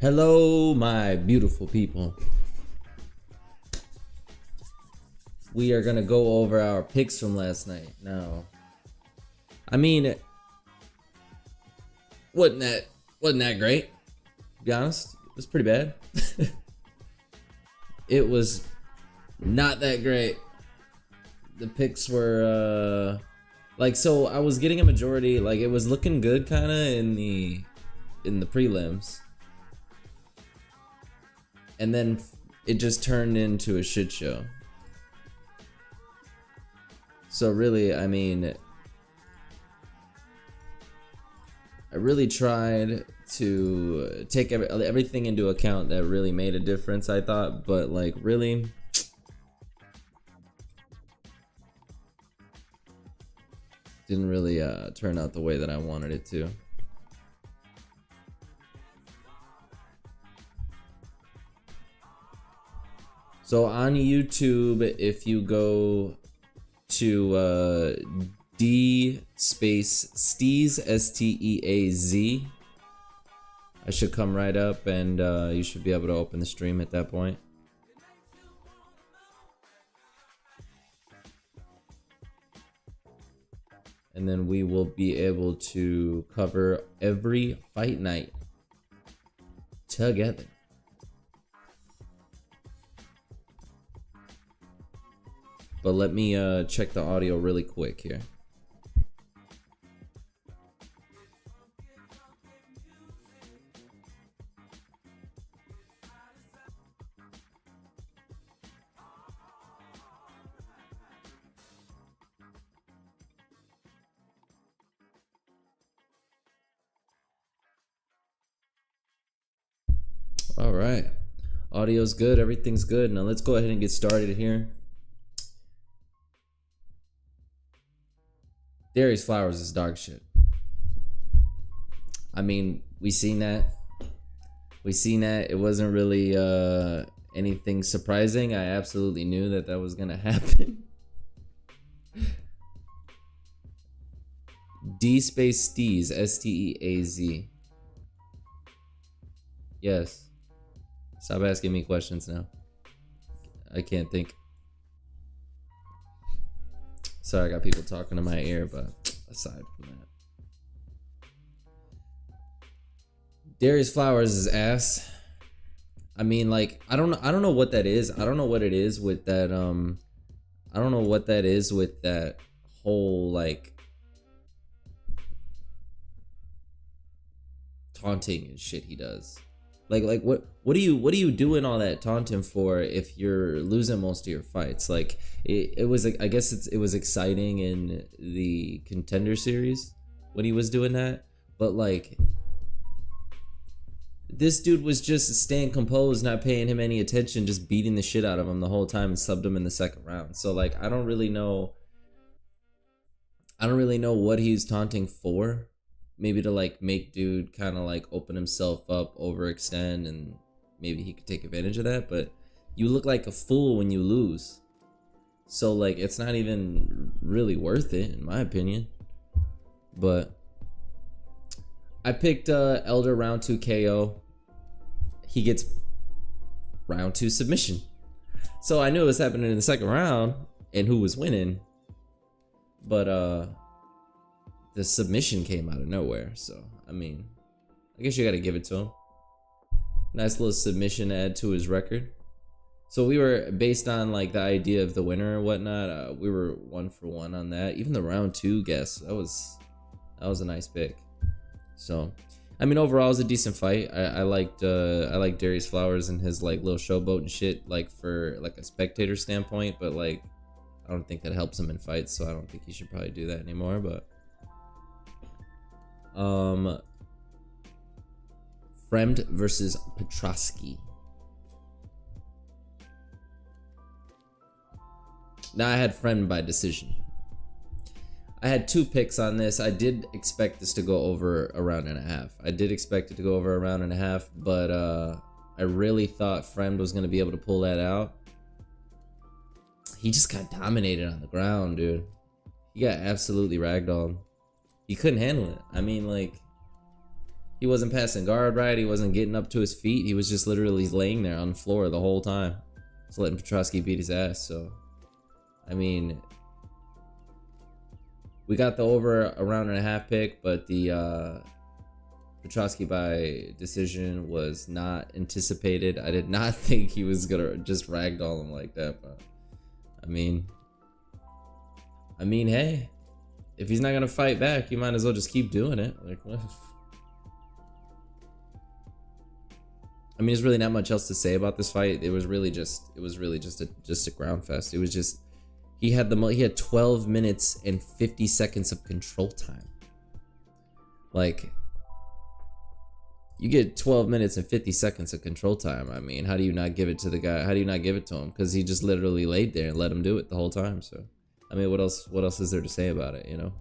Hello, my beautiful people. We are gonna go over our picks from last night. Now, I mean, wasn't that great? To be honest, it was pretty bad. It was not that great. The picks were so I was getting a majority. Like, it was looking good kind of in the prelims, and then it just turned into a shit show. So really, I mean, I really tried to take everything into account that really made a difference, I thought, but like really, didn't really turn out the way that I wanted it to. So on YouTube, if you go to D space Steez, STEAZ, I should come right up, and you should be able to open the stream at that point. And then we will be able to cover every fight night together. But let me check the audio really quick here. All right, audio's good, everything's good. Now let's go ahead and get started here. Darius Flowers is dog shit. I mean, we seen that. It wasn't really anything surprising. I absolutely knew that was gonna happen. D space Steez, STEAZ. Yes. Stop asking me questions now. I can't think. Sorry, I got people talking in my ear, but aside from that, Darius Flowers is ass. I mean, like, I don't know what that is. I don't know what it is with that. I don't know what that is with that whole like taunting and shit he does. Like what are you doing all that taunting for if you're losing most of your fights? Like it was, I guess it was exciting in the Contender Series when he was doing that, but like this dude was just staying composed, not paying him any attention, just beating the shit out of him the whole time and subbed him in the second round. So like I don't really know what he's taunting for. Maybe to like make dude kind of like open himself up, overextend, and maybe he could take advantage of that. But you look like a fool when you lose, so like it's not even really worth it in my opinion. But I picked Elder round 2 KO. He gets round 2 submission, so I knew it was happening in the second round and who was winning, but the submission came out of nowhere. So I mean, I guess you gotta give it to him. Nice little submission to add to his record. So we were, based on like the idea of the winner and whatnot, we were 1 for 1 on that. Even the round 2 guess, that was a nice pick. So I mean, overall it was a decent fight. I liked Darius Flowers and his like little showboat and shit, like for like a spectator standpoint, but like I don't think that helps him in fights, so I don't think he should probably do that anymore. But Fremd versus Petrosky. Now I had Fremd by decision. I had 2 picks on this. I did expect this to go over a round and a half. I did expect it to go over a round and a half, but I really thought Fremd was gonna be able to pull that out. He just got dominated on the ground, dude. He got absolutely ragdolled. He couldn't handle it. I mean, like, He wasn't passing guard right. He wasn't getting up to his feet. He was just literally laying there on the floor the whole time. Just letting Petroski beat his ass. So, I mean, we got the over a round and a half pick, but the Petroski by decision was not anticipated. I did not think he was gonna just ragdoll him like that, but I mean, hey, if he's not gonna fight back, you might as well just keep doing it. Like, what? I mean, there's really not much else to say about this fight. It was really just a ground fest. It was just he had 12 minutes and 50 seconds of control time. Like, you get 12 minutes and 50 seconds of control time. I mean, how do you not give it to the guy? How do you not give it to him? Because he just literally laid there and let him do it the whole time. So, I mean, what else is there to say about it, you know?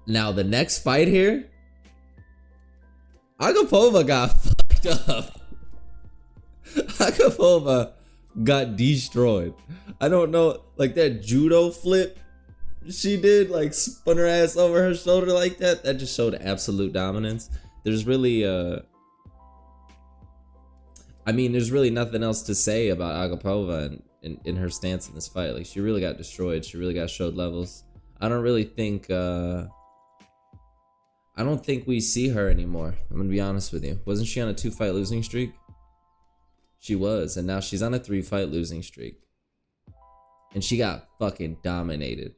Now, the next fight here, Agapova got fucked up. Agapova got destroyed. I don't know, like that judo flip she did, like spun her ass over her shoulder like that. That just showed absolute dominance. There's really, I mean, there's really nothing else to say about Agapova in her stance in this fight. Like, she really got destroyed. She really got showed levels. I don't really think, I don't think we see her anymore. I'm gonna be honest with you. Wasn't she on a 2-fight losing streak? She was, and now she's on a 3-fight losing streak. And she got fucking dominated.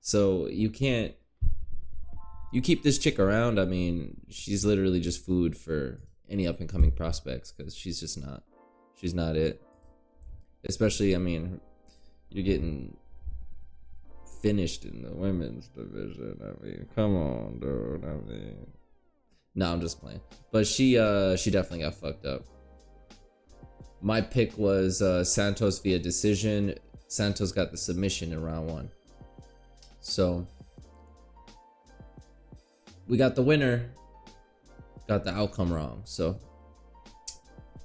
So you can't... You keep this chick around, I mean, she's literally just food for any up-and-coming prospects, because she's just not... She's not it. Especially, I mean, you're getting finished in the women's division. I mean, come on, dude. I mean... No, I'm just playing. But she definitely got fucked up. My pick was Santos via decision. Santos got the submission in round 1. So we got the winner, got the outcome wrong. So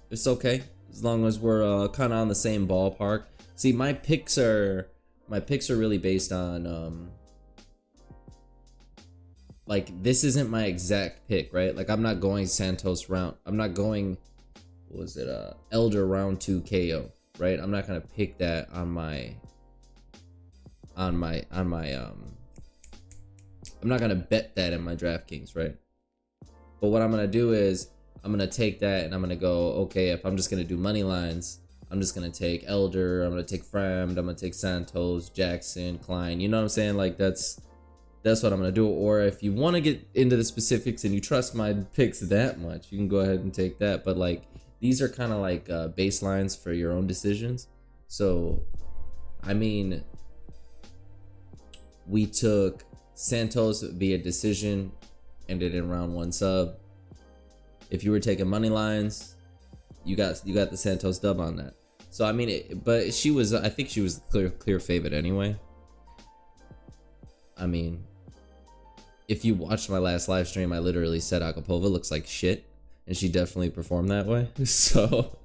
it's okay as long as we're kind of on the same ballpark. See, my picks are really based on like, this isn't my exact pick, right? Like, I'm not going Santos round. I'm not going, what was it, Elder round 2 KO, right? I'm not gonna pick that on my I'm not gonna bet that in my DraftKings, right? But what I'm gonna do is I'm gonna take that and I'm gonna go, okay, if I'm just gonna do money lines, I'm just gonna take Elder, I'm gonna take Framd, I'm gonna take Santos, Jackson, Klein. You know what I'm saying? Like, that's what I'm gonna do. Or if you want to get into the specifics and you trust my picks that much, you can go ahead and take that. But like, these are kind of like baselines for your own decisions. So, I mean, we took Santos via decision, ended in round 1 sub. If you were taking money lines, you got the Santos dub on that. So I mean, but she was, I think she was the clear favorite anyway. I mean, if you watched my last live stream, I literally said Agapova looks like shit, and she definitely performed that way. So,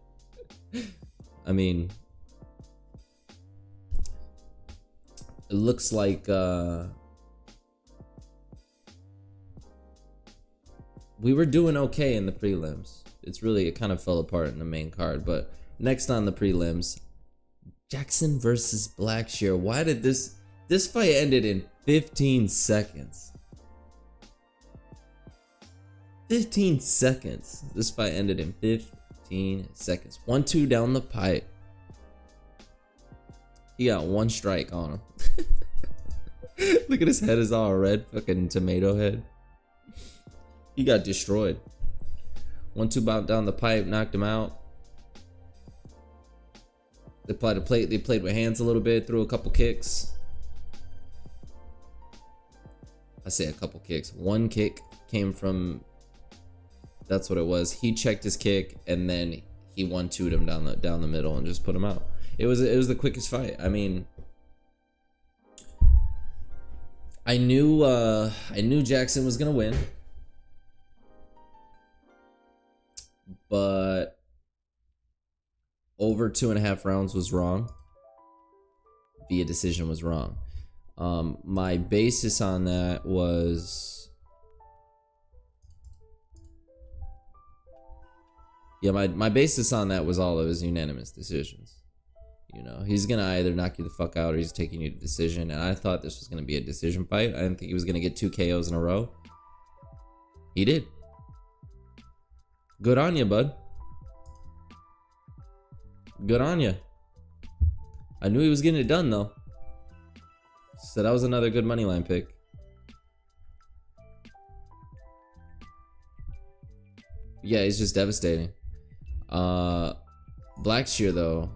I mean, it looks like we were doing okay in the prelims. It kind of fell apart in the main card. But next on the prelims, Jackson versus Blackshear. Why did this fight ended in 15 seconds? 15 seconds. This fight ended in 15 seconds. 1-2 down the pipe. He got 1 strike on him. Look at his head, is all red. Fucking tomato head. He got destroyed. 1-2 bout down the pipe, knocked him out. They played with hands a little bit, threw a couple kicks. I say a couple kicks. 1 kick came from, that's what it was. He checked his kick and then he 1-2'd him down the middle and just put him out. It was the quickest fight. I mean, I knew Jackson was gonna win, but over 2.5 rounds was wrong. Via decision was wrong. My basis on that was, yeah, my basis on that was all of his unanimous decisions. You know, he's gonna either knock you the fuck out or he's taking you to decision. And I thought this was gonna be a decision fight. I didn't think he was gonna get 2 KOs in a row. He did. Good on you, bud. Good on you. I knew he was getting it done though. So that was another good money line pick. Yeah, he's just devastating. Blackshear though,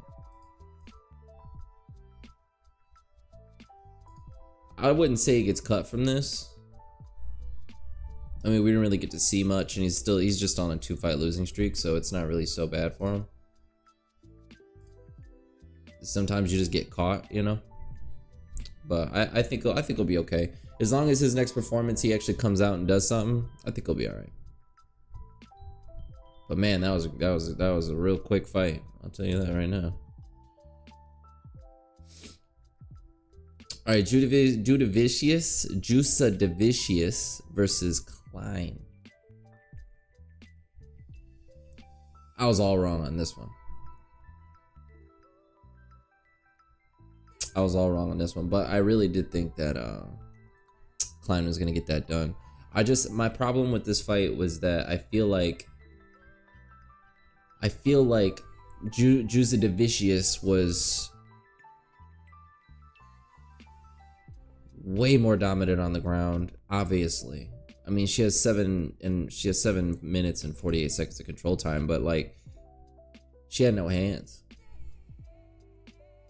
I wouldn't say he gets cut from this. I mean, we didn't really get to see much, and he's just on a 2-fight losing streak, so it's not really so bad for him. Sometimes you just get caught, you know. But I think he'll be okay. As long as his next performance he actually comes out and does something, I think he'll be all right. But man, that was a real quick fight. I'll tell you that right now. All right, Jusa Devicius versus Klein. I was all wrong on this one. But I really did think that Klein was gonna get that done. My problem with this fight was that I feel like Jusa Devicius was way more dominant on the ground, obviously. I mean, she has 7 minutes and 48 seconds of control time, but like, she had no hands.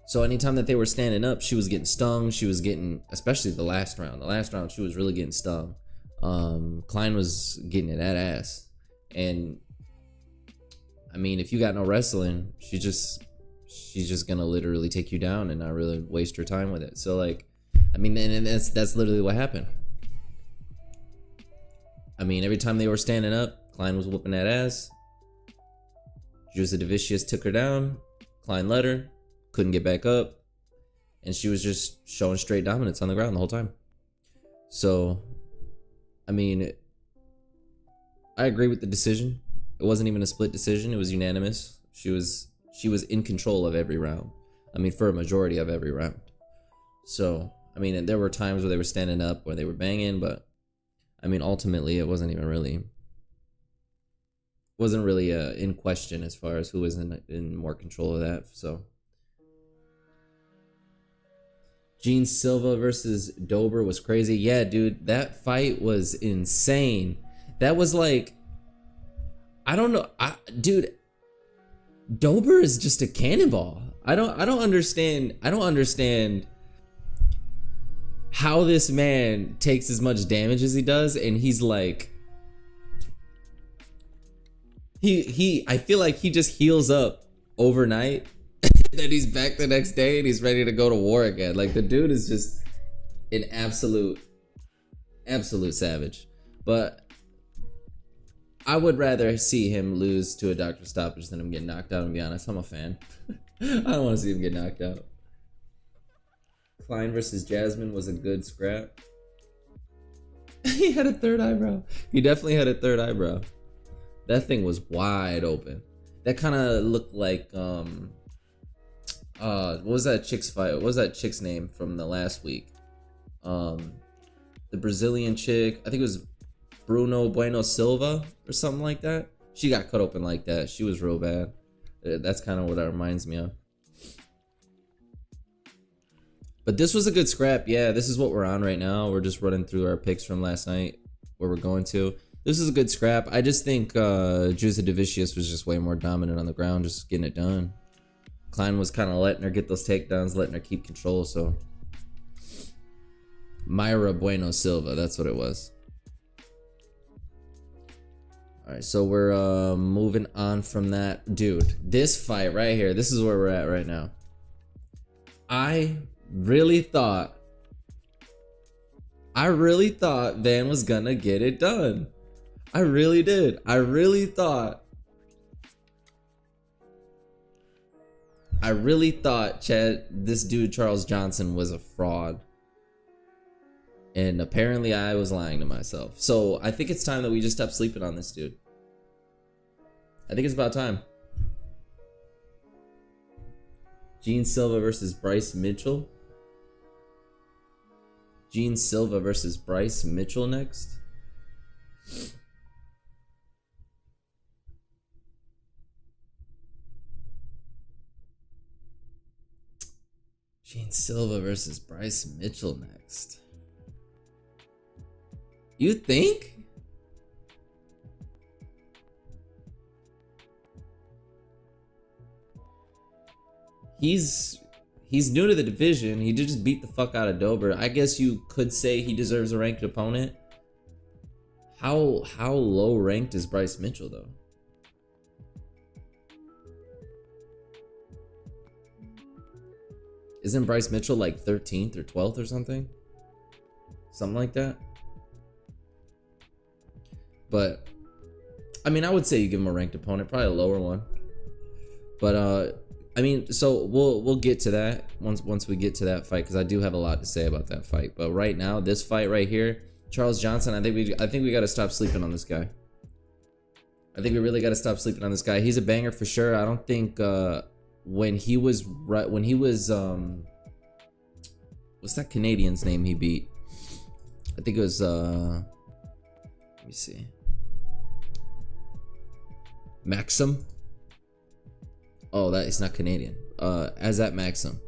So anytime that they were standing up, she was getting stung. She was getting, especially the last round. The last round, she was really getting stung. Klein was getting it that ass. And I mean, if you got no wrestling, she's just gonna literally take you down and not really waste her time with it. So like, I mean, and that's literally what happened. I mean, every time they were standing up, Klein was whooping that ass. Jusa Devicius took her down. Klein let her, couldn't get back up, and she was just showing straight dominance on the ground the whole time. So, I mean, I agree with the decision. It wasn't even a split decision. It was unanimous. She was in control of every round. I mean, for a majority of every round. So, I mean, there were times where they were standing up, where they were banging, but I mean, ultimately, it wasn't really in question as far as who was in more control of that. So, Gene Silva versus Dober was crazy. Yeah, dude, that fight was insane. That was like, I don't know, dude. Dober is just a cannonball. I don't understand how this man takes as much damage as he does, and he's like, I feel like he just heals up overnight. Then he's back the next day and he's ready to go to war again. Like, the dude is just an absolute savage. But I would rather see him lose to a doctor stoppage than him get knocked out, and be honest. I'm a fan. I don't want to see him get knocked out. Klein versus Jasmine was a good scrap. He had a third eyebrow. He definitely had a third eyebrow. That thing was wide open. That kind of looked like what was that chick's fight? What was that chick's name from the last week? The Brazilian chick. I think it was Bruno Bueno Silva or something like that. She got cut open like that. She was real bad. That's kind of what that reminds me of. But this was a good scrap. Yeah, this is what we're on right now. We're just running through our picks from last night, where we're going to. This is a good scrap. I just think Jusa Devicius was just way more dominant on the ground, just getting it done. Klein was kind of letting her get those takedowns, letting her keep control. So Mayra Bueno Silva, that's what it was. All right, so we're moving on from that. Dude, this fight right here, this is where we're at right now. I really thought Van was gonna get it done. I really did. I really thought I really thought, Chad, this dude Charles Johnson was a fraud. And apparently I was lying to myself. So I think it's time that we just stop sleeping on this dude. I think it's about time. Gene Silva versus Bryce Mitchell. Gene Silva versus Bryce Mitchell next. Gene Silva versus Bryce Mitchell next. You think? He's new to the division. He did just beat the fuck out of Dober. I guess you could say he deserves a ranked opponent. How low ranked is Bryce Mitchell though? Isn't Bryce Mitchell like 13th or 12th or something? Something like that. But I mean, I would say you give him a ranked opponent, probably a lower one. But I mean, so we'll get to that once we get to that fight, because I do have a lot to say about that fight. But right now, this fight right here, Charles Johnson, I think we got to stop sleeping on this guy. I think we really got to stop sleeping on this guy. He's a banger for sure. I don't think when he was what's that Canadian's name he beat? I think it was let me see. Maxim? Oh, that is not Canadian. Azat Maxim.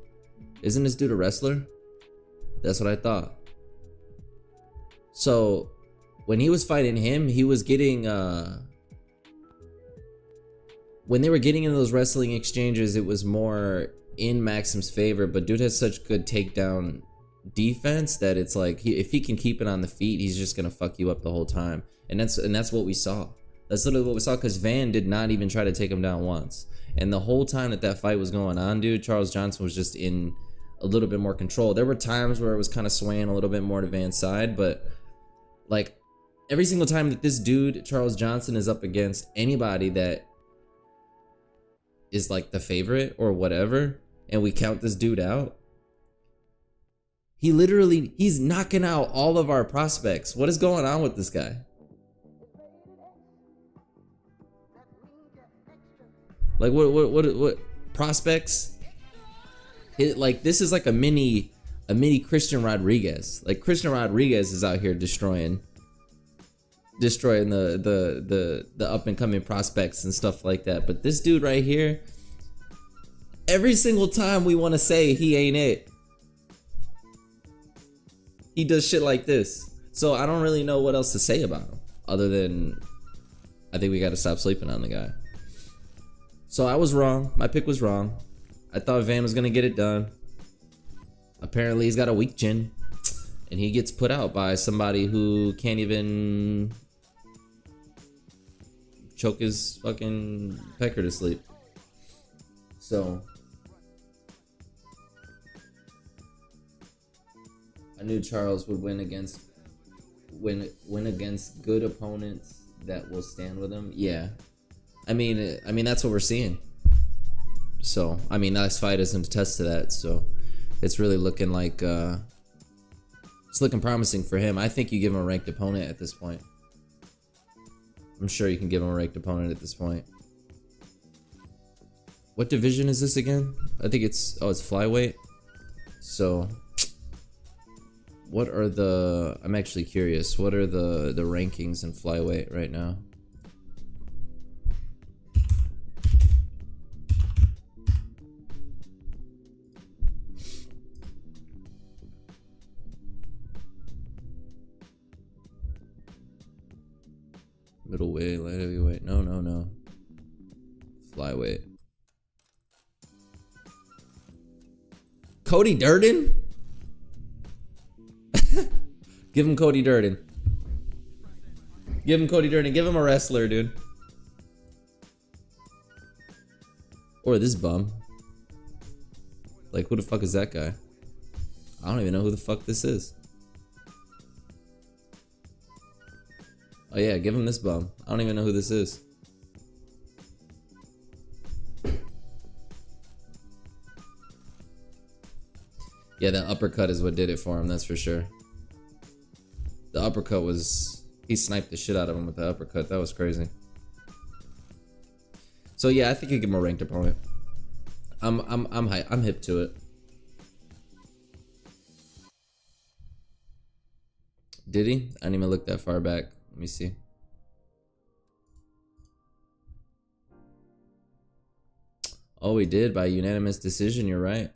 Isn't this dude a wrestler? That's what I thought. So when he was fighting him, he was getting when they were getting into those wrestling exchanges, it was more in Maxim's favor, but dude has such good takedown defense that it's like if he can keep it on the feet, he's just gonna fuck you up the whole time. And that's what we saw. That's literally what we saw, because Van did not even try to take him down once. And the whole time that fight was going on, dude, Charles Johnson was just in a little bit more control. There were times where it was kind of swaying a little bit more to Van's side, but like every single time that this dude, Charles Johnson, is up against anybody that is like the favorite or whatever, and we count this dude out, he's knocking out all of our prospects. What is going on with this guy? Like what prospects? Like this is like a mini Christian Rodriguez. Like Christian Rodriguez is out here destroying the up and coming prospects and stuff like that. But this dude right here, every single time we want to say he ain't it, he does shit like this. So I don't really know what else to say about him other than I think we got to stop sleeping on the guy. So I was wrong. My pick was wrong. I thought Van was gonna get it done. Apparently he's got a weak chin, and he gets put out by somebody who can't even choke his fucking pecker to sleep. So I knew Charles would win against good opponents that will stand with him. Yeah. I mean that's what we're seeing. So I mean, last fight isn't a test to that. So it's really looking like it's looking promising for him. I think you give him a ranked opponent at this point. I'm sure you can give him a ranked opponent at this point. What division is this again? I think it's flyweight. So what are the? I'm actually curious. What are the rankings in flyweight right now? Middleweight, light heavyweight. No. Flyweight. Cody Durden? Give him Cody Durden. Give him Cody Durden. Give him a wrestler, dude. Or this bum. Like, who the fuck is that guy? I don't even know who the fuck this is. Oh yeah, give him this bum. I don't even know who this is. Yeah, that uppercut is what did it for him, that's for sure. The uppercut was... He sniped the shit out of him with the uppercut. That was crazy. So yeah, I think you give him a ranked opponent. I'm hip to it. Did he? I didn't even look that far back. Let me see. Oh, he did by unanimous decision. You're right.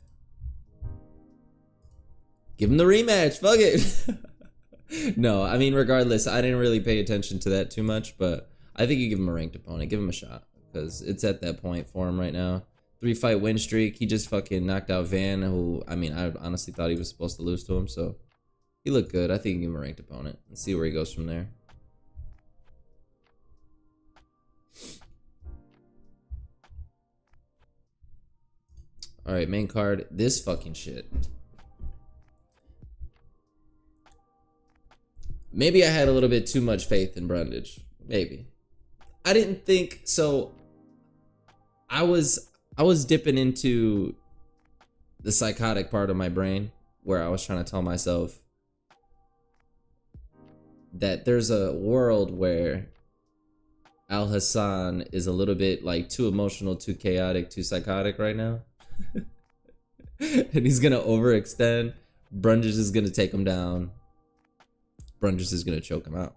Give him the rematch. Fuck it. No, I mean, regardless, I didn't really pay attention to that too much, but I think you give him a ranked opponent. Give him a shot because it's at that point for him right now. 3-fight win streak. He just fucking knocked out Van, who, I mean, I honestly thought he was supposed to lose to him, so he looked good. I think you give him a ranked opponent and see where he goes from there. All right, main card. This fucking shit. Maybe I had a little bit too much faith in Brundage. Maybe. I didn't think so. I was dipping into the psychotic part of my brain where I was trying to tell myself that there's a world where Al Hassan is a little bit like too emotional, too chaotic, too psychotic right now. And he's gonna overextend. Brundage is gonna take him down. Brundage is gonna choke him out.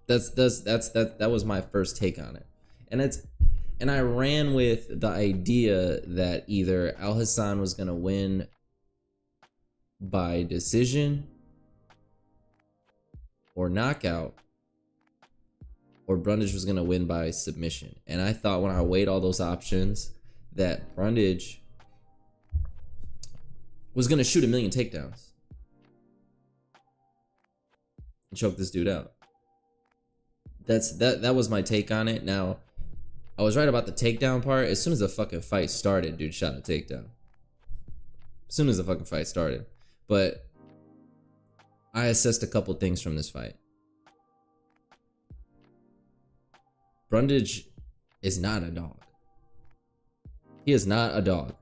That was my first take on it. And I ran with the idea that either Al Hassan was gonna win by decision or knockout, or Brundage was gonna win by submission. And I thought when I weighed all those options that Brundage was gonna shoot 1,000,000 takedowns and choke this dude out. That was my take on it. Now, I was right about the takedown part. As soon as the fucking fight started, dude shot a takedown. As soon as the fucking fight started. But I assessed a couple things from this fight. Brundage is not a dog. He is not a dog.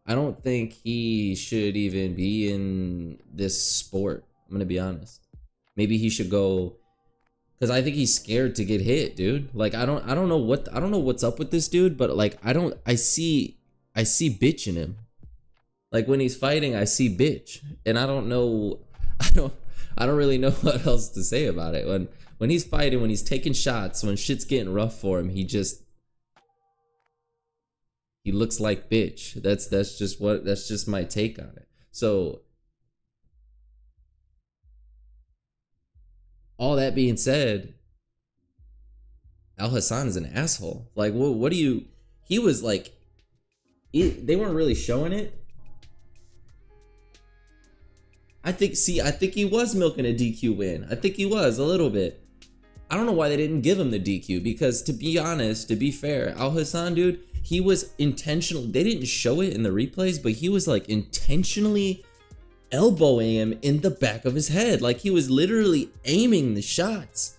I don't think he should even be in this sport. I'm gonna be honest. Maybe he should go, because I think he's scared to get hit, dude. Like I don't know what's up with this dude, but like I see bitch in him. Like when he's fighting, I see bitch, and I don't really know what else to say about it. When he's fighting, when he's taking shots, when shit's getting rough for him, he looks like bitch. That's just my take on it. So all that being said, Al Hassan is an asshole. Like, what do you... He was like... They weren't really showing it. I think he was milking a DQ win. I think he was, a little bit. I don't know why they didn't give him the DQ, because to be honest, to be fair, Al Hassan, dude, he was intentional. They didn't show it in the replays, but he was like intentionally elbowing him in the back of his head. Like he was literally aiming the shots.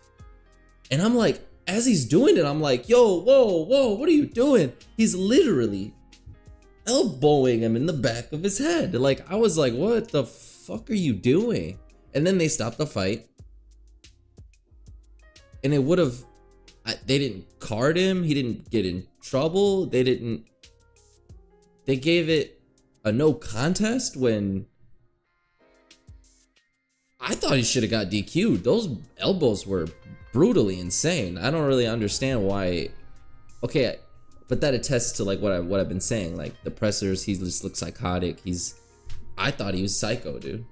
And I'm like, as he's doing it, I'm like, yo, whoa, what are you doing? He's literally elbowing him in the back of his head. Like, I was like, what the fuck are you doing? And then they stopped the fight. And it would have, they didn't card him. He didn't get in trouble. They gave it a no contest when I thought he should have got DQ'd. Those elbows were brutally insane. I don't really understand why. Okay, but that attests to like what I've been saying. Like the pressers, he just looks psychotic. I thought he was psycho, dude.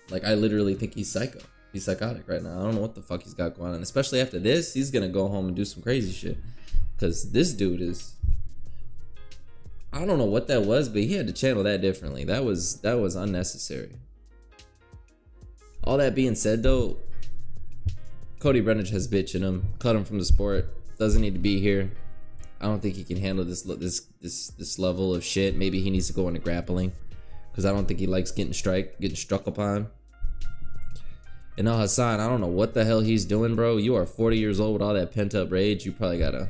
Like I literally think he's psycho. He's psychotic right now. I don't know what the fuck he's got going on. Especially after this, he's gonna go home and do some crazy shit. Cause this dude is, I don't know what that was, but he had to channel that differently. That was unnecessary. All that being said though, Cody Brundage has bitch in him. Cut him from the sport. Doesn't need to be here. I don't think he can handle this level of shit. Maybe he needs to go into grappling, because I don't think he likes getting struck upon. And Al Hassan, I don't know what the hell he's doing, bro. You are 40 years old with all that pent up rage. You probably gotta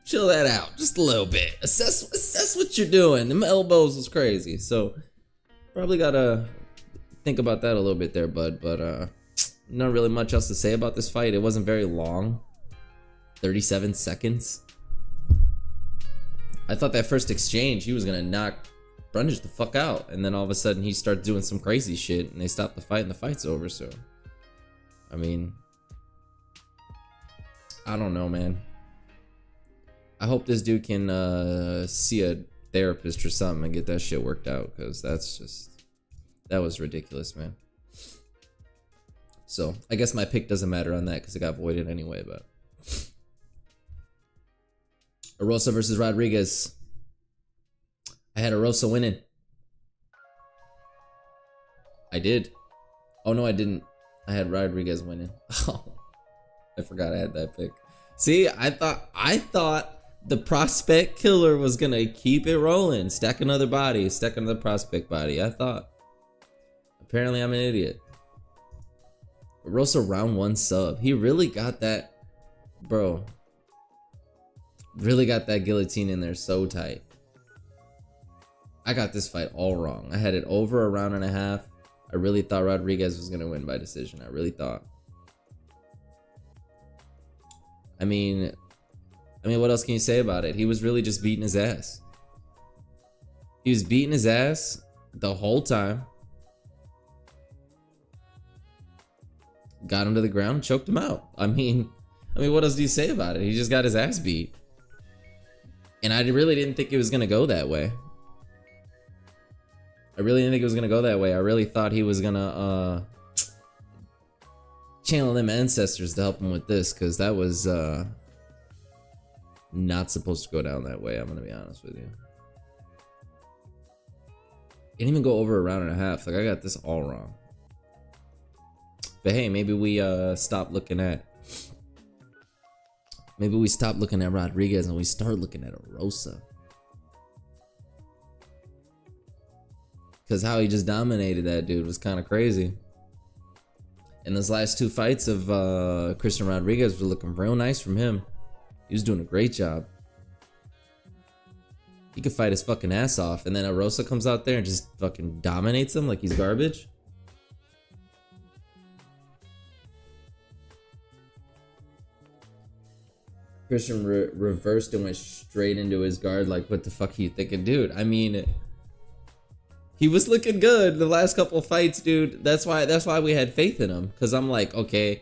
chill that out just a little bit. Assess what you're doing. Them elbows was crazy. So probably gotta think about that a little bit there, bud. But not really much else to say about this fight. It wasn't very long. 37 seconds. I thought that first exchange he was gonna knock Brundage the fuck out, and then all of a sudden he starts doing some crazy shit and they stop the fight and the fight's over. So I mean, I don't know, man. I hope this dude can see a therapist or something and get that shit worked out, because that was ridiculous, man. So I guess my pick doesn't matter on that because it got voided anyway. But Erosa versus Rodriguez. I had Erosa winning. I did. Oh no, I didn't. I had Rodriguez winning. Oh, I forgot I had that pick. See, I thought the prospect killer was gonna keep it rolling, stack another body, stack another prospect body. I thought. Apparently, I'm an idiot. Rosa round 1 sub. He really got that, bro. Really got that guillotine in there so tight. I got this fight all wrong. I had it over a round and a half. I really thought Rodriguez was gonna win by decision. I really thought. I mean, what else can you say about it? He was really just beating his ass. He was beating his ass the whole time. Got him to the ground, choked him out. I mean, what else do you say about it? He just got his ass beat. And I really didn't think it was gonna go that way. I really thought he was gonna channel them ancestors to help him with this, because that was not supposed to go down that way. I'm gonna be honest with you. Didn't even go over a round and a half. Like, I got this all wrong. But hey, maybe we stop looking at Rodriguez and we start looking at Erosa. Because how he just dominated that dude was kind of crazy. And those last 2 fights of Christian Rodriguez were looking real nice from him. He was doing a great job. He could fight his fucking ass off, and then Erosa comes out there and just fucking dominates him like he's garbage. Christian reversed and went straight into his guard. Like, what the fuck are you thinking, dude? I mean, he was looking good the last couple fights, dude. That's why we had faith in him. Cause I'm like, okay,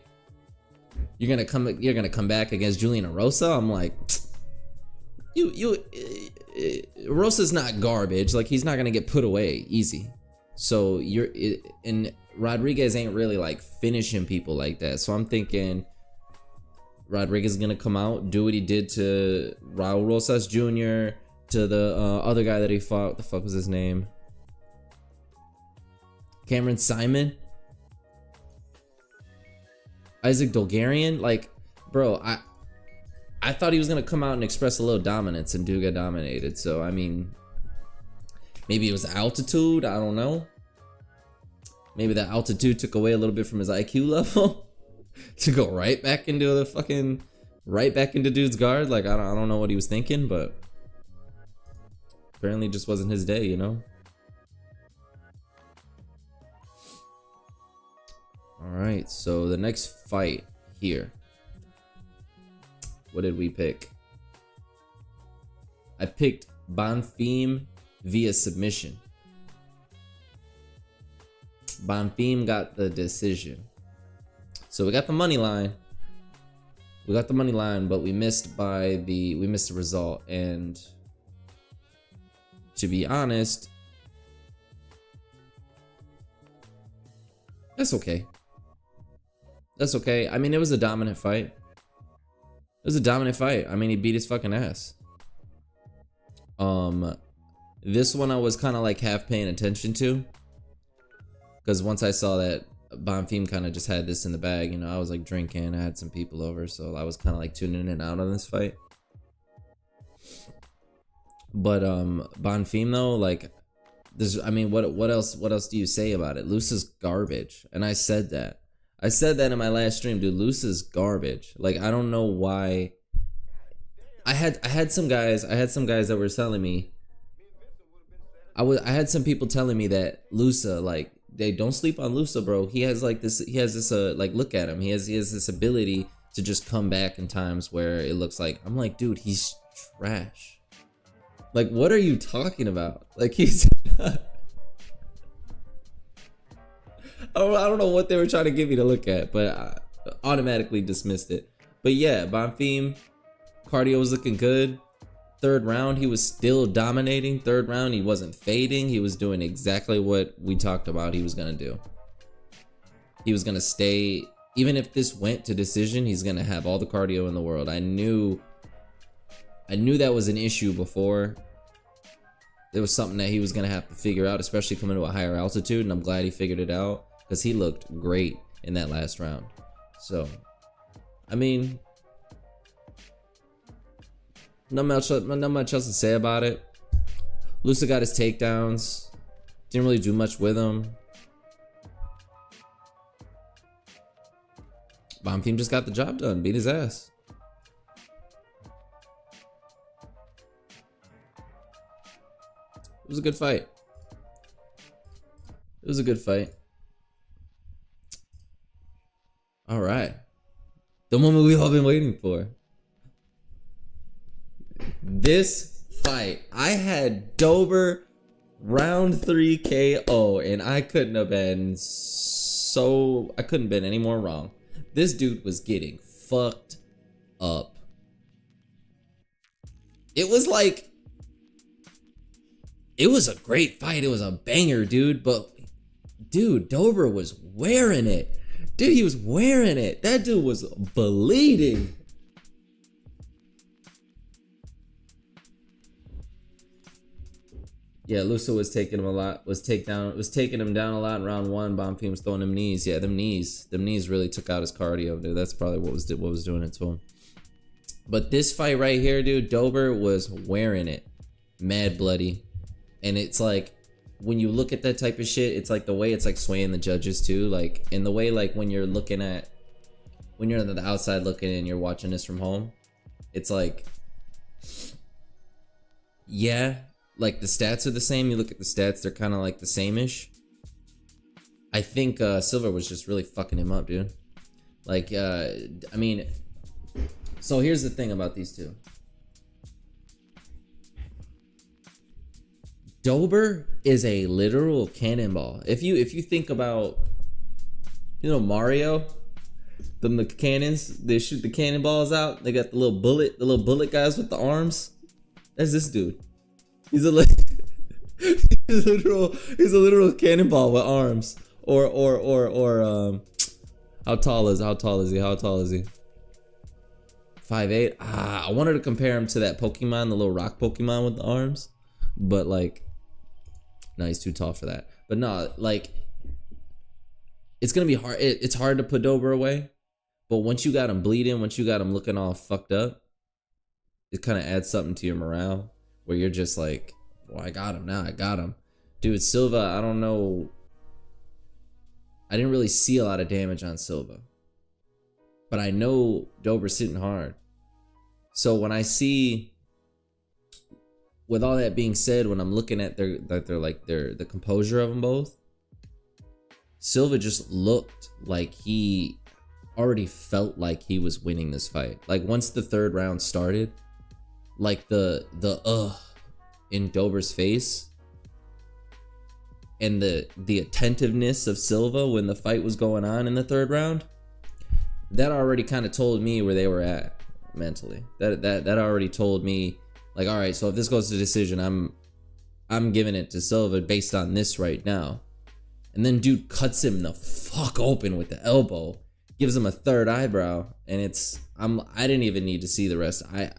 you're gonna come back against Julian Erosa. I'm like, Erosa's not garbage. Like, he's not gonna get put away easy. So and Rodriguez ain't really like finishing people like that. So I'm thinking Rodriguez is gonna come out, do what he did to Raul Rosas Jr., to the other guy that he fought. What the fuck was his name? Cameron Simon, Isaac Dolgarian. Like, bro, I thought he was gonna come out and express a little dominance, and dude got dominated. So I mean, maybe it was altitude. I don't know. Maybe the altitude took away a little bit from his IQ level to go right back into dude's guard. Like, I don't know what he was thinking, but apparently it just wasn't his day, you know. All right, so the next fight here. What did we pick? I picked Bonfim via submission. Bonfim got the decision. So we got the money line. But we missed the result. And to be honest, that's okay. I mean, it was a dominant fight. I mean, he beat his fucking ass. This one I was kind of like half paying attention to, because once I saw that Bonfim kind of just had this in the bag, you know, I was like drinking, I had some people over, so I was kind of like tuning in and out on this fight. But Bonfim though, like, this, I mean, what else do you say about it? Luce is garbage, and I said that in my last stream, dude. Luce is garbage. Like, I don't know why I had some guys that were telling me, I had some people telling me that Lusa, like, they don't sleep on Lusa, bro. He has this like, look at him. He has this ability to just come back in times where it looks like, I'm like, dude, he's trash. Like, what are you talking about? Like, he's I don't know what they were trying to get me to look at, but I automatically dismissed it. But yeah, Bonfim, cardio was looking good. Third round, he was still dominating. Third round, he wasn't fading. He was doing exactly what we talked about he was going to do. He was going to stay, even if this went to decision, he's going to have all the cardio in the world. I knew that was an issue before. It was something that he was going to have to figure out, especially coming to a higher altitude, and I'm glad he figured it out because he looked great in that last round. So, I mean, not much else to say about it. Lusa got his takedowns. Didn't really do much with him. Bonfim just got the job done. Beat his ass. It was a good fight. It was a good fight. All right. The moment we've all been waiting for. This fight. I had Dober round 3 KO, and I couldn't have been any more wrong. This dude was getting fucked up. It was like, it was a great fight. It was a banger, dude. But dude, Dober was wearing it. Dude, he was wearing it. That dude was bleeding. Yeah, Lusa was taking him a lot. Was taking him down a lot in round 1. Bonfim was throwing him knees. Yeah, them knees really took out his cardio, dude. That's probably what was doing it to him. But this fight right here, dude, Dober was wearing it. Mad bloody. And it's like, when you look at that type of shit, it's like the way it's like swaying the judges too. Like, in the way, like when you're on the outside looking and you're watching this from home, it's like, yeah, like the stats are the same. You look at the stats, they're kind of like the same-ish. I think Silva was just really fucking him up, dude. Like, I mean, so here's the thing about these two. Dober is a literal cannonball. If you think about, you know, Mario, the cannons, they shoot the cannonballs out. They got the little bullet guys with the arms. That's this dude. He's a literal cannonball with arms. Or how tall is he? 5'8". I wanted to compare him to that Pokemon, the little rock Pokemon with the arms, but like, no, he's too tall for that. But no, like, it's gonna be hard. It's hard to put Dober away, but once you got him bleeding, once you got him looking all fucked up, it kind of adds something to your morale, where you're just like, well, I got him now. I got him, dude. Silva, I don't know. I didn't really see a lot of damage on Silva, but I know Dober's sitting hard. So when I see, with all that being said, when I'm looking at the composure of them both, Silva just looked like he already felt like he was winning this fight. Like, once the third round started, like the in Dober's face and the attentiveness of Silva when the fight was going on in the third round, that already kind of told me where they were at mentally. That already told me, like, all right, so if this goes to decision, I'm giving it to Silva based on this right now. And then dude cuts him the fuck open with the elbow, gives him a third eyebrow, and I didn't even need to see the rest. I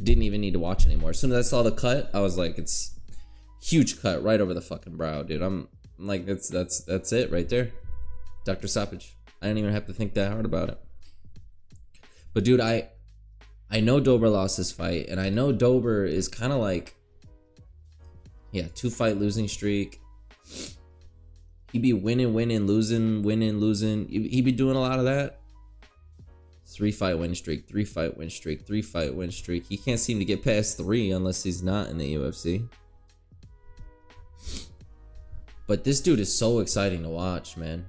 didn't even need to watch anymore. As soon as I saw the cut, I was like, it's huge cut right over the fucking brow, dude. I'm like, that's it right there. Dr. Stoppage. I didn't even have to think that hard about it. But dude, I know Dober lost this fight, and I know Dober is kind of like, yeah, 2-fight losing streak. He be winning, losing. He be doing a lot of that. 3-fight win streak, 3-fight win streak, 3-fight win streak. He can't seem to get past 3 unless he's not in the UFC. But this dude is so exciting to watch, man.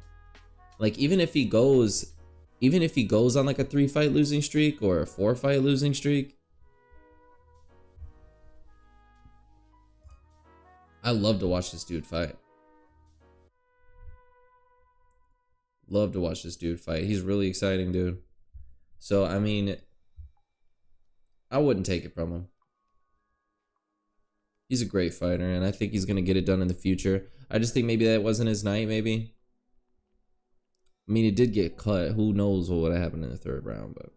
Like, even if he goes on like a 3-fight losing streak or a 4-fight losing streak, I love to watch this dude fight. Love to watch this dude fight. He's really exciting, dude. So, I mean, I wouldn't take it from him. He's a great fighter, and I think he's going to get it done in the future. I just think maybe that wasn't his night, maybe. I mean, it did get cut. Who knows what would have happened in the 3rd round, but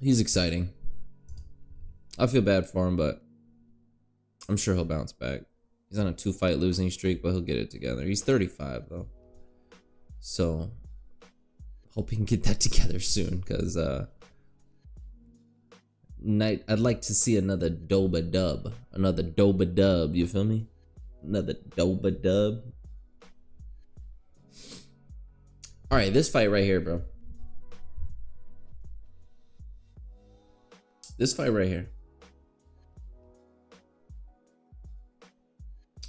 he's exciting. I feel bad for him, but I'm sure he'll bounce back. He's on a 2-fight losing streak, but he'll get it together. He's 35, though. So, hope he can get that together soon, because I'd like to see another Doba dub. Another Doba dub, you feel me? Another Doba dub. Alright, this fight right here, bro. This fight right here.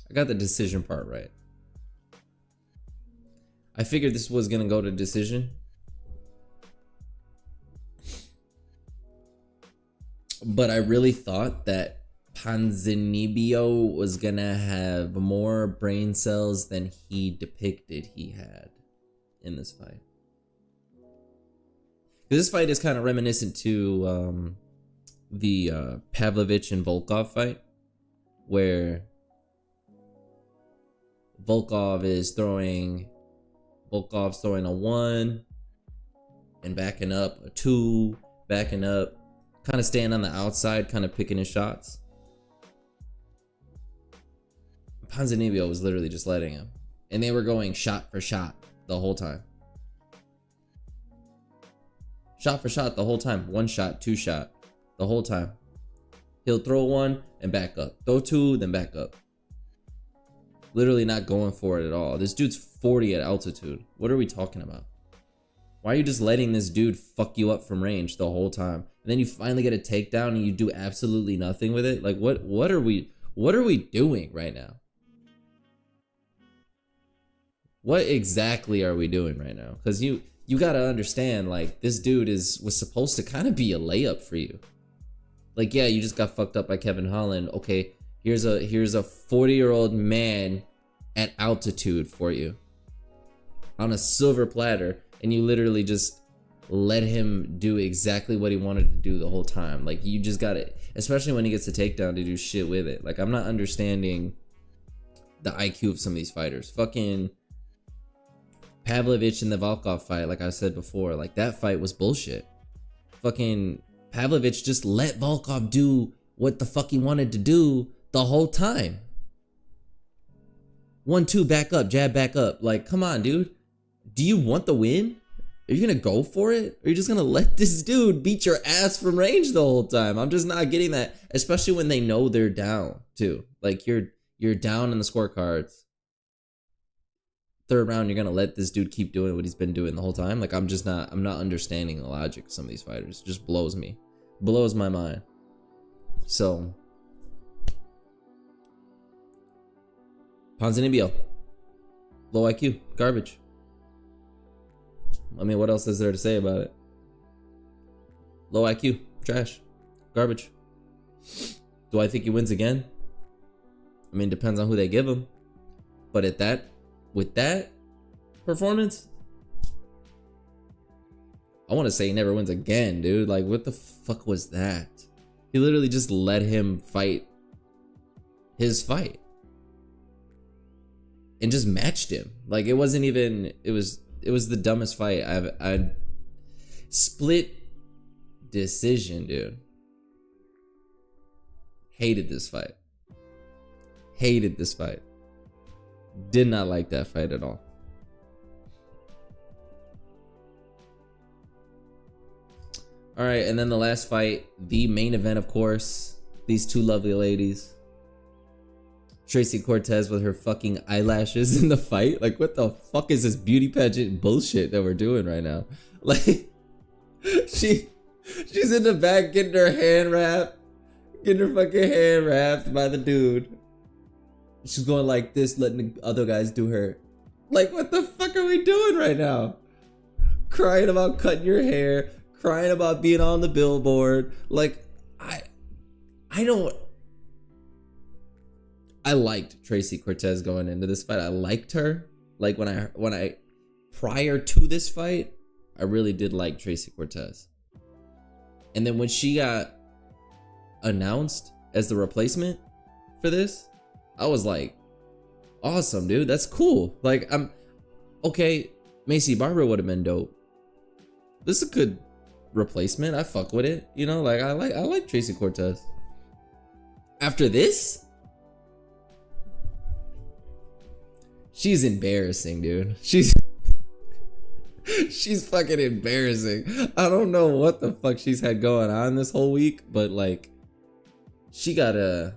I got the decision part right. I figured this was gonna go to decision. But I really thought that Ponzinibbio was gonna have more brain cells than he depicted he had in this fight. This fight is kind of reminiscent to the Pavlovich and Volkov fight, where Volkov's throwing a 1 and backing up, a 2, backing up, kind of staying on the outside, kind of picking his shots. Ponzinibbio was literally just letting him, and they were going shot for shot the whole time. Shot for shot the whole time. 1 shot, 2 shot, the whole time. He'll throw 1 and back up. Throw 2, then back up. Literally not going for it at all. This dude's 40 at altitude. What are we talking about? Why are you just letting this dude fuck you up from range the whole time? And then you finally get a takedown and you do absolutely nothing with it? Like, what are we doing right now? What exactly are we doing right now? Because you gotta understand, like, this dude was supposed to kind of be a layup for you. Like, yeah, you just got fucked up by Kevin Holland. Okay, here's a 40-year-old man at altitude for you on a silver platter, and you literally just let him do exactly what he wanted to do the whole time. Like, you just got it, especially when he gets a takedown, to do shit with it. Like, I'm not understanding the IQ of some of these fighters. Fucking Pavlovich in the Volkov fight, like I said before, like, that fight was bullshit. Fucking Pavlovich just let Volkov do what the fuck he wanted to do the whole time. 1-2, back up, jab, back up. Like, come on, dude. Do you want the win? Are you gonna go for it? Or are you just gonna let this dude beat your ass from range the whole time? I'm just not getting that, especially when they know they're down too. Like, you're down in the scorecards. 3rd round, you're gonna let this dude keep doing what he's been doing the whole time. Like, I'm not understanding the logic of some of these fighters. It just blows my mind. So, Ponzinibbio, low IQ, garbage. I mean, what else is there to say about it? Low IQ, trash, garbage. Do I think he wins again? I mean, depends on who they give him. But with that performance, I want to say he never wins again, dude. Like, what the fuck was that? He literally just let him fight his fight and just matched him. Like, it wasn't even, it was the dumbest fight I've split decision, dude. Hated this fight. Did not like that fight at all. All right, and then the last fight, the main event, of course. These two lovely ladies, Tracy Cortez with her fucking eyelashes in the fight. Like, what the fuck is this beauty pageant bullshit that we're doing right now? Like, she's in the back getting her hand wrapped, getting her fucking hand wrapped by the dude. She's going like this, letting the other guys do her. Like, what the fuck are we doing right now? Crying about cutting your hair, crying about being on the billboard. Like, I liked Tracy Cortez going into this fight. I liked her. Like, when I prior to this fight, I really did like Tracy Cortez. And then when she got announced as the replacement for this, I was like, awesome, dude. That's cool. Like, okay, Macy Barber would have been dope. This is a good replacement. I fuck with it. You know, like I like Tracy Cortez. After this, she's embarrassing, dude. She's fucking embarrassing. I don't know what the fuck she's had going on this whole week, but like, she gotta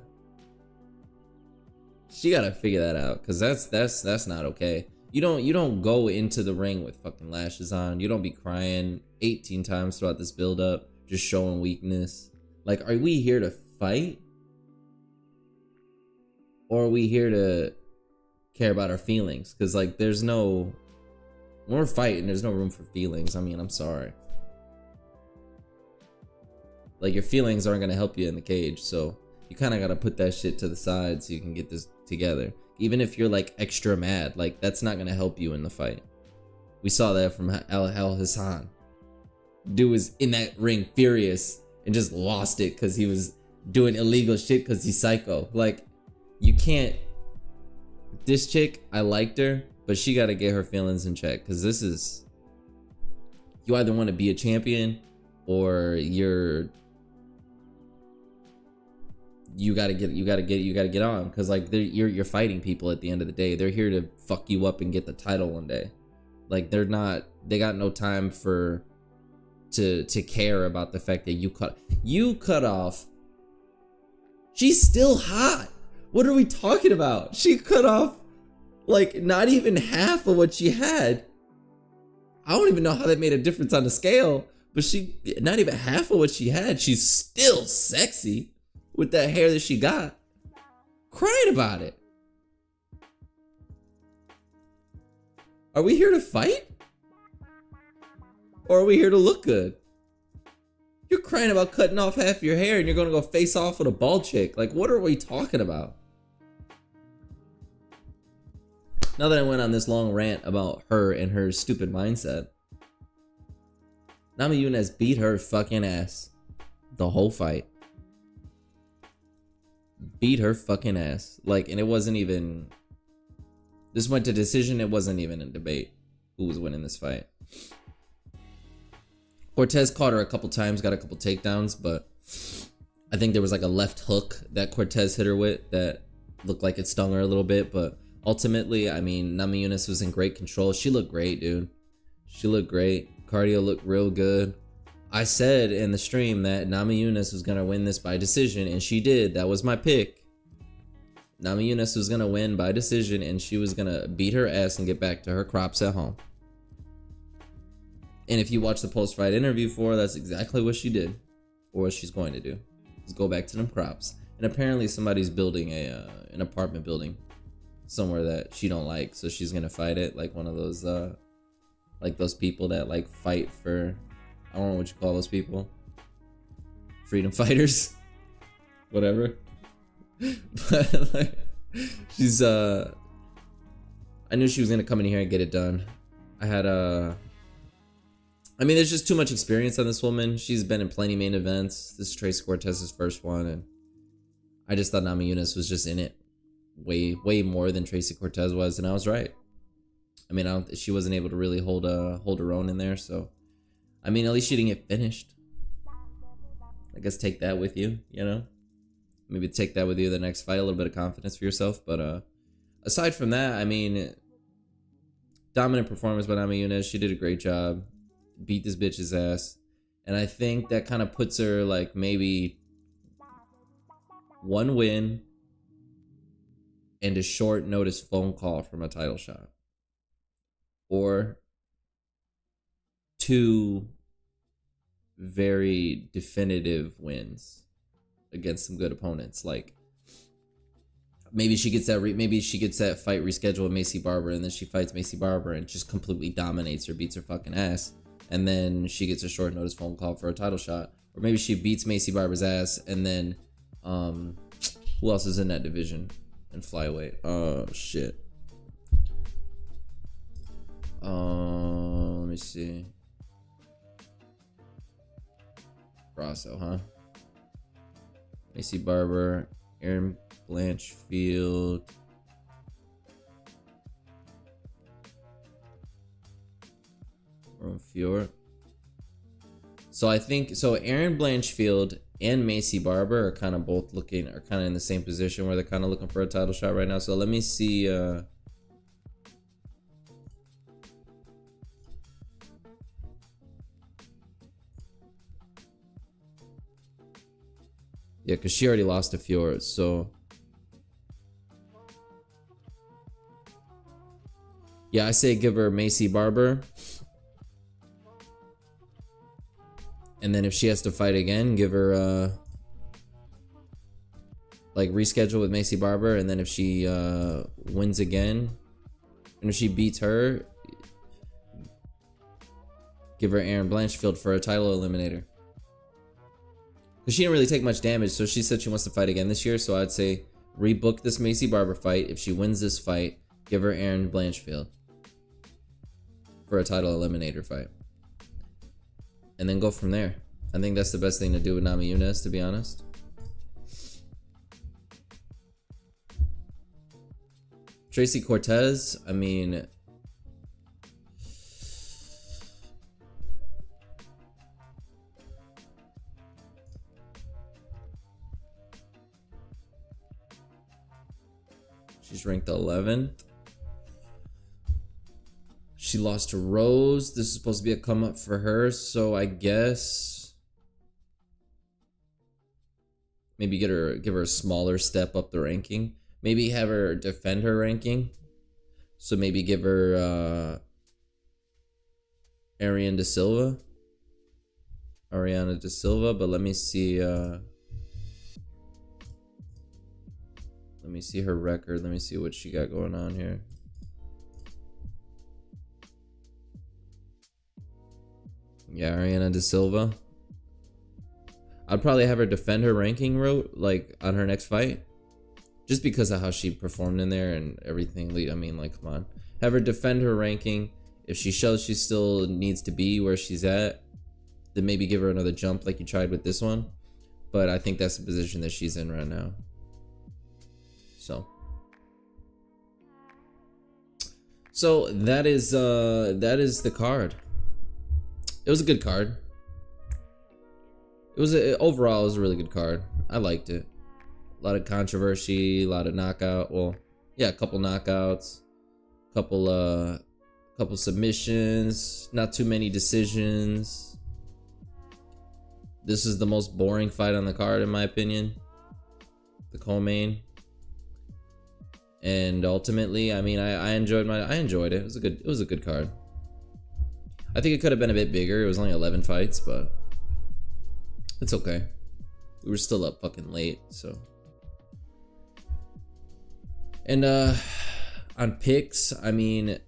figure that out, because that's not okay. You don't go into the ring with fucking lashes on. You don't be crying 18 times throughout this build up, just showing weakness. Like, are we here to fight? Or are we here to care about our feelings? Because like, when we're fighting, there's no room for feelings. I mean, I'm sorry. Like, your feelings aren't gonna help you in the cage, so you kind of gotta put that shit to the side so you can get this together. Even if you're like extra mad, like, that's not gonna help you in the fight. We saw that from Al Hassan. Dude was in that ring furious and just lost it because he was doing illegal shit because he's psycho. Like, you can't. This chick, I liked her, but she gotta get her feelings in check, because this is, you either want to be a champion or you gotta get on, because like, you're fighting people at the end of the day. They're here to fuck you up and get the title one day. Like, they got no time to care about the fact that you cut off. She's still hot. What are we talking about? She cut off like not even half of what she had. I don't even know how that made a difference on the scale, but not even half of what she had. She's still sexy with that hair that she got. Crying about it. Are we here to fight? Or are we here to look good? You're crying about cutting off half your hair and you're gonna go face off with a bald chick. Like, what are we talking about? Now that I went on this long rant about her and her stupid mindset, Namajunas beat her fucking ass the whole fight. Beat her fucking ass. Like, and it wasn't even, this went to decision. It wasn't even a debate who was winning this fight. Cortez caught her a couple times, got a couple takedowns, but I think there was like a left hook that Cortez hit her with that looked like it stung her a little bit, but ultimately, I mean, Namajunas was in great control. She looked great, dude. She looked great. Cardio looked real good. I said in the stream that Namajunas was going to win this by decision, and she did. That was my pick. Namajunas was going to win by decision, and she was going to beat her ass and get back to her crops at home. And if you watch the post-fight interview for her, that's exactly what she did, or what she's going to do, is go back to them crops. And apparently somebody's building an apartment building somewhere that she don't like, so she's gonna fight it, like one of those like those people that like fight for, I don't know what you call those people, freedom fighters, whatever. But like, she's I knew she was gonna come in here and get it done. I mean, there's just too much experience on this woman. She's been in plenty main events. This is Tracy Cortez's first one, and I just thought Namajunas was just in it way more than Tracy Cortez was, and I was right. I mean, she wasn't able to really hold her own in there, so I mean, at least she didn't get finished. I guess take that with you, you know? Maybe take that with you the next fight, a little bit of confidence for yourself. But aside from that, I mean, dominant performance by Namajunas. She did a great job. Beat this bitch's ass. And I think that kind of puts her like maybe one win and a short notice phone call from a title shot, or two very definitive wins against some good opponents. Like maybe she gets that fight rescheduled with Macy Barber, and then she fights Macy Barber and just completely dominates her, beats her fucking ass, and then she gets a short notice phone call for a title shot. Or maybe she beats Macy Barber's ass, and then who else is in that division in flyweight? Oh shit. Let me see. Brasso, huh? Macy Barber, Aaron Blanchfield, Fior. So I think Aaron Blanchfield and Macy Barber are kind of in the same position where they're kind of looking for a title shot right now. So let me see. Yeah, because she already lost to Fior, so yeah, I say give her Macy Barber, and then if she has to fight again, give her like reschedule with Macy Barber, and then if she wins again, and if she beats her, give her Aaron Blanchfield for a title eliminator. Because she didn't really take much damage, so she said she wants to fight again this year. So I'd say rebook this Macy Barber fight. If she wins this fight, give her Aaron Blanchfield for a title eliminator fight. And then go from there. I think that's the best thing to do with Namajunas, to be honest. Tracy Cortez, I mean... she's ranked 11th. She lost to Rose. This is supposed to be a come up for her, so I guess maybe give her a smaller step up the ranking. Maybe have her defend her ranking. So maybe give her Ariana De Silva, but let me see her record. Let me see what she got going on here. Yeah, Ariana De Silva. I'd probably have her defend her ranking like on her next fight, just because of how she performed in there and everything. I mean, like, come on, have her defend her ranking. If she shows she still needs to be where she's at, then maybe give her another jump like you tried with this one. But I think that's the position that she's in right now. So that is the card. It was a good card. Overall it was a really good card. I liked it. A lot of controversy, a lot of knockout. Well, yeah, a couple knockouts, couple submissions, not too many decisions. This is the most boring fight on the card in my opinion. The co-main. And ultimately, I mean, I enjoyed it. It was a good card. I think it could have been a bit bigger. It was only 11 fights, but it's okay. We were still up fucking late, so. And on picks, I mean,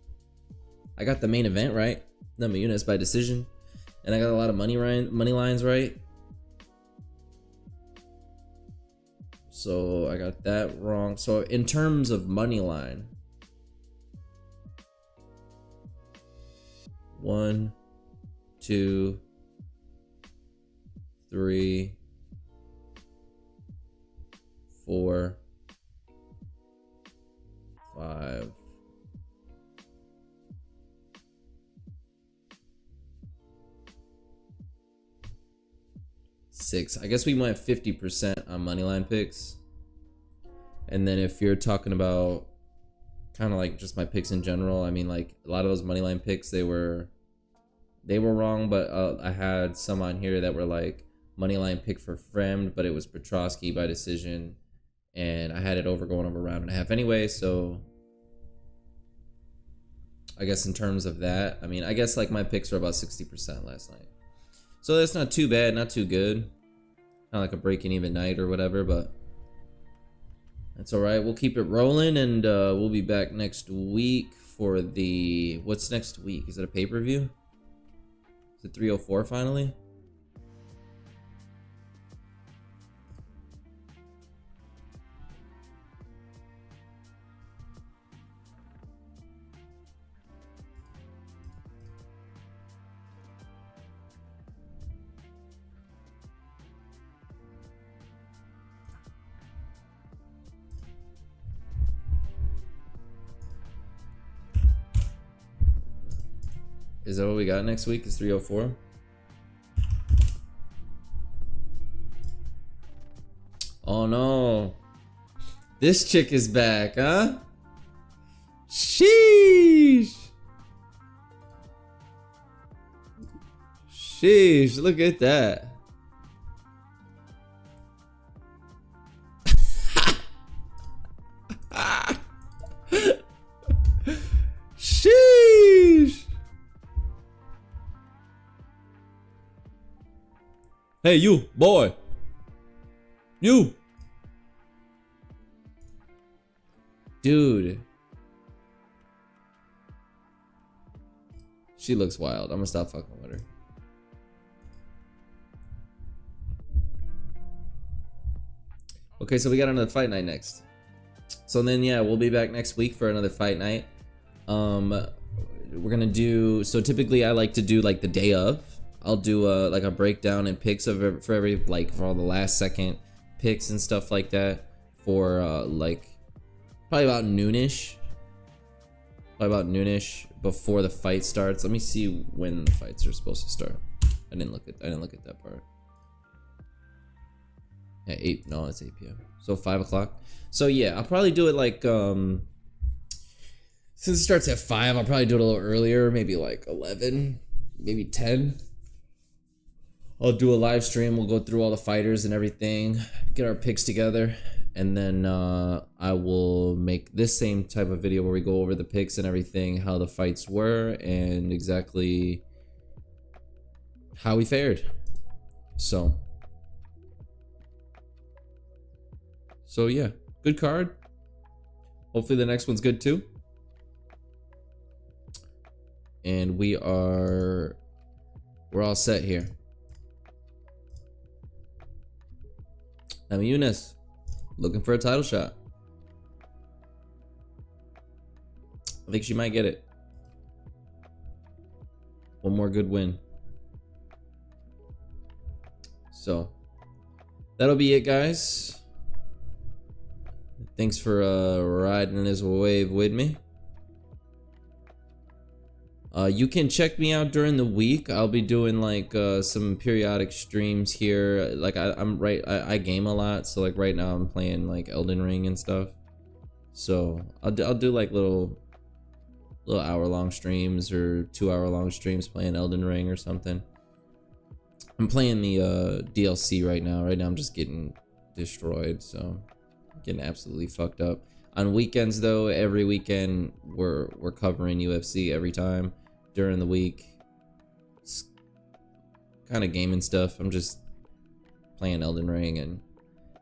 I got the main event right, Namajunas by decision, and I got a lot of money lines right. So I got that wrong. So in terms of money line, 1, 2, 3, 4, 5, 6. I guess we went 50% on moneyline picks. And then if you're talking about kind of like just my picks in general, I mean, like a lot of those moneyline picks, they were wrong, but I had some on here that were like moneyline pick for Fremd, but it was Petrosky by decision, and I had it going over a round and a half anyway, so I guess in terms of that, I mean, I guess like my picks were about 60% last night. So that's not too bad, not too good. Kind of like a breaking even night or whatever, but that's all right. We'll keep it rolling, and we'll be back next week for the... What's next week? Is it a pay-per-view? Is it 304 finally? Is that what we got next week? Is 304? Oh no. This chick is back, huh? Sheesh. Sheesh, look at that. Sheesh. Hey, you, boy. You. Dude. She looks wild. I'm gonna stop fucking with her. Okay, so we got another fight night next. So then, yeah, we'll be back next week for another fight night. We're gonna do... So typically I like to do like the day of. I'll do like a breakdown and picks of for every, like, for all the last second picks and stuff like that for like probably about noonish. Probably about noonish before the fight starts. Let me see when the fights are supposed to start. I didn't look at that part. At 8, no, it's 8 p.m. So 5 o'clock. So yeah, I'll probably do it like since it starts at 5, I'll probably do it a little earlier, maybe like 11, maybe 10. I'll do a live stream. We'll go through all the fighters and everything, get our picks together, and then I will make this same type of video where we go over the picks and everything, how the fights were, and exactly how we fared. So yeah, good card. Hopefully the next one's good too. And we're all set here. Namajunas, looking for a title shot. I think she might get it. One more good win. So that'll be it, guys. Thanks for riding this wave with me. You can check me out during the week. I'll be doing like some periodic streams here. Like I game a lot, so like right now I'm playing like Elden Ring and stuff. So I'll do like little hour-long streams or 2-hour-long streams playing Elden Ring or something. I'm playing the DLC right now. Right now I'm just getting destroyed, so getting absolutely fucked up. On weekends though, every weekend we're covering UFC every time. During the week, it's kind of gaming stuff. I'm just playing Elden Ring and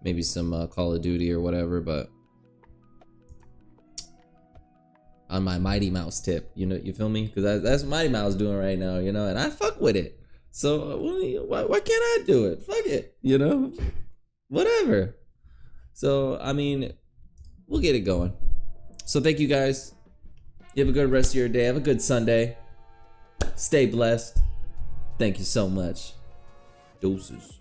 maybe some Call of Duty or whatever, but on my Mighty Mouse tip, you know, you feel me? Because that's what Mighty Mouse doing right now, you know, and I fuck with it. So why can't I do it? Fuck it, you know, whatever. So I mean, we'll get it going. So thank you guys. You have a good rest of your day. Have a good Sunday. Stay blessed. Thank you so much. Deuces.